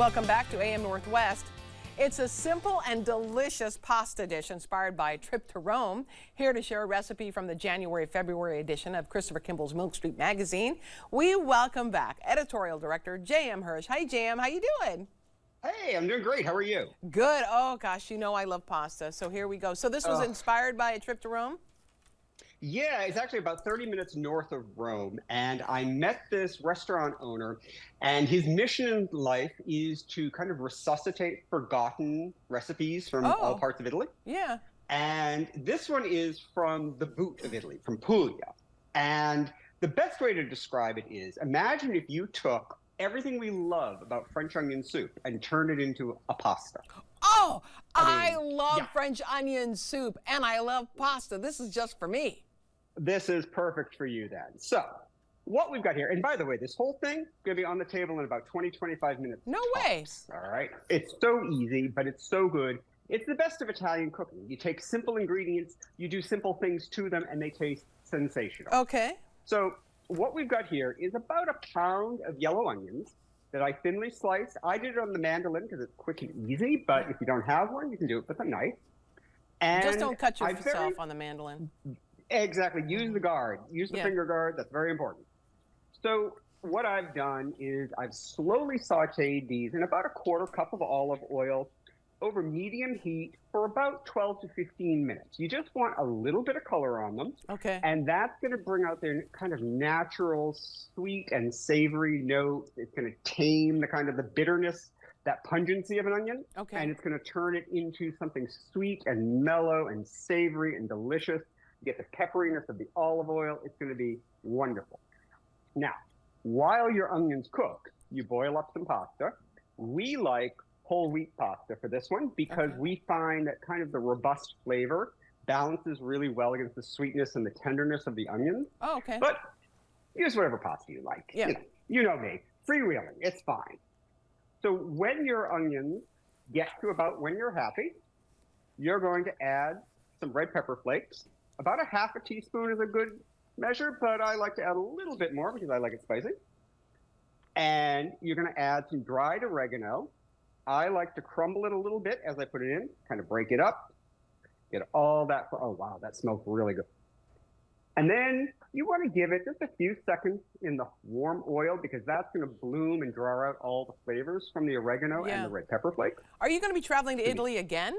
Welcome back to AM Northwest. It's a simple and delicious pasta dish inspired by a trip to Rome. Here to share a recipe from the January-February edition of Christopher Kimball's Milk Street Magazine, we welcome back editorial director J.M. Hirsch. Hi, J.M. How you doing? Hey, I'm doing great. How are you? Good. Oh, gosh, you know I love pasta, so here we go. So this was inspired by a trip to Rome? Yeah, it's actually about 30 minutes north of Rome, and I met this restaurant owner, and his mission in life is to kind of resuscitate forgotten recipes from all parts of Italy. Yeah. And this one is from the boot of Italy, from Puglia. And the best way to describe it is, imagine if you took everything we love about French onion soup and turned it into a pasta. Oh, I love French onion soup, and I love pasta. This is just for me. This is perfect for you then. So what we've got here, and by the way, this whole thing going to be on the table in about 20, 25 minutes. No tops, way. All right. It's so easy, but it's so good. It's the best of Italian cooking. You take simple ingredients, you do simple things to them, and they taste sensational. Okay. So what we've got here is about a pound of yellow onions that I thinly sliced. I did it on the mandolin because it's quick and easy, but if you don't have one, you can do it with a knife. And just don't cut yourself on the mandolin. Exactly. Use the guard. Use the finger guard. That's very important. So what I've done is I've slowly sauteed these in about a quarter cup of olive oil over medium heat for about 12 to 15 minutes. You just want a little bit of color on them. Okay. And that's going to bring out their kind of natural sweet and savory note. It's going to tame the kind of the bitterness, that pungency of an onion. Okay. And it's going to turn it into something sweet and mellow and savory and delicious. You get the pepperiness of the olive oil. It's going to be wonderful. Now, while your onions cook, you boil up some pasta. We like whole wheat pasta for this one because we find that kind of the robust flavor balances really well against the sweetness and the tenderness of the onions. Oh, okay. But use whatever pasta you like. Yeah. You know me. Freewheeling. It's fine. So when your onions get to about when you're happy, you're going to add some red pepper flakes. About a half a teaspoon is a good measure, but I like to add a little bit more because I like it spicy. And you're going to add some dried oregano. I like to crumble it a little bit as I put it in, kind of break it up, get all that. Oh, wow, that smells really good. And then you want to give it just a few seconds in the warm oil because that's going to bloom and draw out all the flavors from the oregano and the red pepper flakes. Are you going to be traveling to Italy again?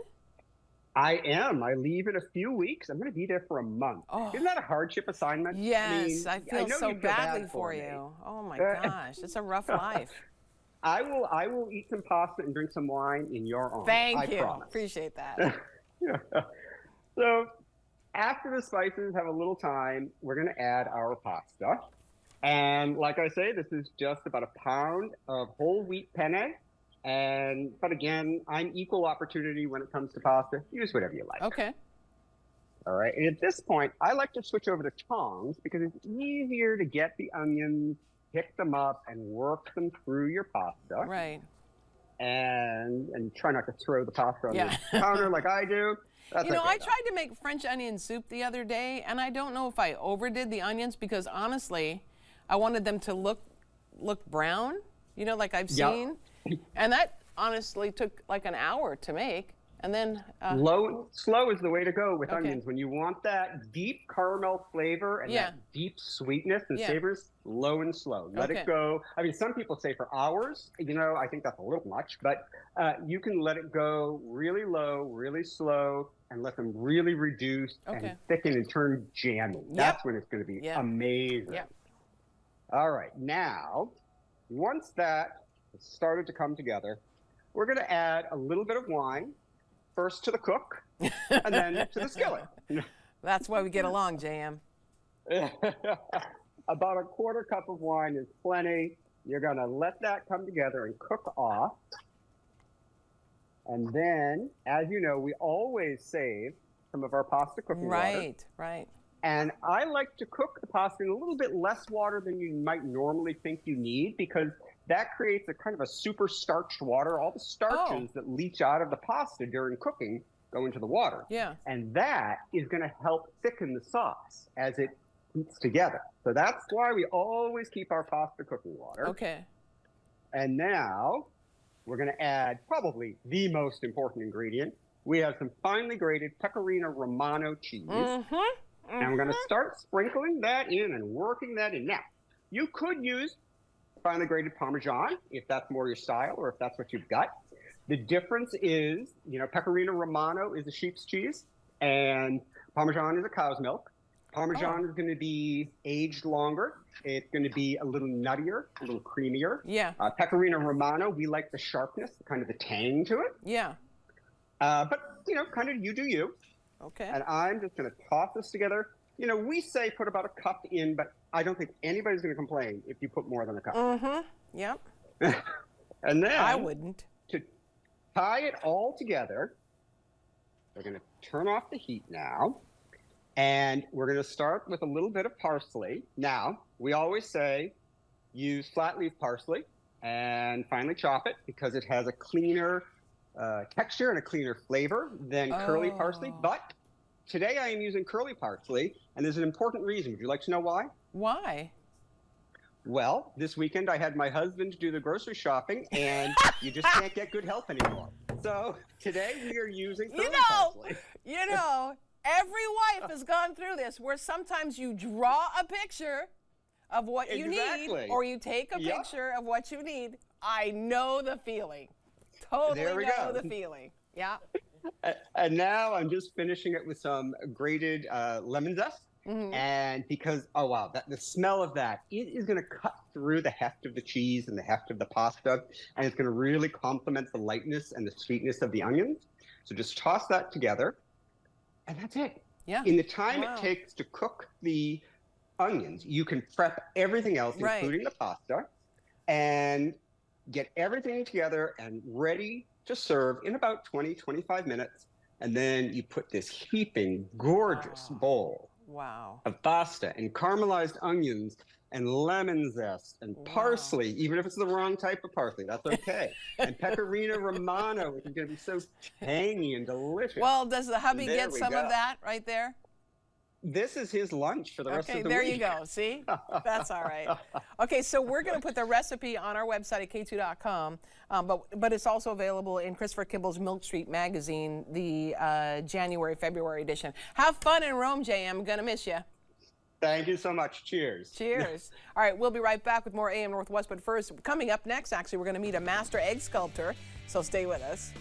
I am. I leave in a few weeks. I'm going to be there for a month. Oh. Isn't that a hardship assignment? Yes, I feel so badly for you. Oh my gosh, it's a rough life. I will eat some pasta and drink some wine in your honor. Thank you. Promise. Appreciate that. So after the spices have a little time, we're going to add our pasta. And like I say, this is just about a pound of whole wheat penne. But again, I'm equal opportunity when it comes to pasta. Use whatever you like. Okay. All right. And at this point, I like to switch over to tongs because it's easier to get the onions, pick them up, and work them through your pasta. Right. And try not to throw the pasta on the counter like I do. That's I tried to make French onion soup the other day, and I don't know if I overdid the onions because honestly, I wanted them to look brown, like I've seen. And that honestly took like an hour to make. And then slow is the way to go with onions. When you want that deep caramel flavor and that deep sweetness and savors, low and slow. Let it go. I mean, some people say for hours. I think that's a little much, but you can let it go really low, really slow, and let them really reduce and thicken and turn jammy. That's when it's going to be amazing. Yep. All right. Now, once that has started to come together, we're going to add a little bit of wine. First to the cook, and then to the skillet. That's why we get along, JM. About a quarter cup of wine is plenty. You're going to let that come together and cook off. And then, as you know, we always save some of our pasta cooking water. Right. And I like to cook the pasta in a little bit less water than you might normally think you need because that creates a kind of a super starched water. All the starches that leach out of the pasta during cooking go into the water. Yeah. And that is going to help thicken the sauce as it heats together. So that's why we always keep our pasta cooking water. Okay. And now we're going to add probably the most important ingredient. We have some finely grated Pecorino Romano cheese. And we're going to start sprinkling that in and working that in. Now, you could use finely grated Parmesan if that's more your style or if that's what you've got. The difference is, Pecorino Romano is a sheep's cheese and Parmesan is a cow's milk. Parmesan is going to be aged longer. It's going to be a little nuttier, a little creamier. Yeah. Pecorino Romano, we like the sharpness, kind of the tang to it. Yeah. But, kind of you do you. Okay. And I'm just going to toss this together. We say put about a cup in, but I don't think anybody's going to complain if you put more than a cup. Yep. And then I wouldn't. To tie it all together, we're going to turn off the heat now. And we're going to start with a little bit of parsley. Now, we always say use flat leaf parsley and finely chop it because it has a cleaner texture and a cleaner flavor than curly parsley. But today I am using curly parsley, and there's an important reason. Would you like to know why? Why? Well, this weekend I had my husband do the grocery shopping, and you just can't get good help anymore. So today we are using curly parsley. Every wife has gone through this where sometimes you draw a picture of what you need or you take a picture of what you need. I know the feeling. Totally know the feeling. Yeah. And now I'm just finishing it with some grated lemon zest. And because, the smell of that, it is going to cut through the heft of the cheese and the heft of the pasta, and it's going to really complement the lightness and the sweetness of the onions. So just toss that together. And that's it. Yeah. In the time it takes to cook the onions, you can prep everything else, including the pasta, and get everything together and ready to serve in about 20, 25 minutes. And then you put this heaping, gorgeous bowl of pasta and caramelized onions and lemon zest and parsley, even if it's the wrong type of parsley, that's okay. And Pecorino Romano, which is going to be so tangy and delicious. Well, does the hubby get some of that right there? This is his lunch for the rest of the week. Okay, there you go. See? That's all right. Okay, so we're going to put the recipe on our website at k2.com, but it's also available in Christopher Kimball's Milk Street Magazine, the January-February edition. Have fun in Rome, JM. Going to miss you. Thank you so much. Cheers. Cheers. All right, we'll be right back with more AM Northwest, but first, coming up next, actually, we're going to meet a master egg sculptor, so stay with us.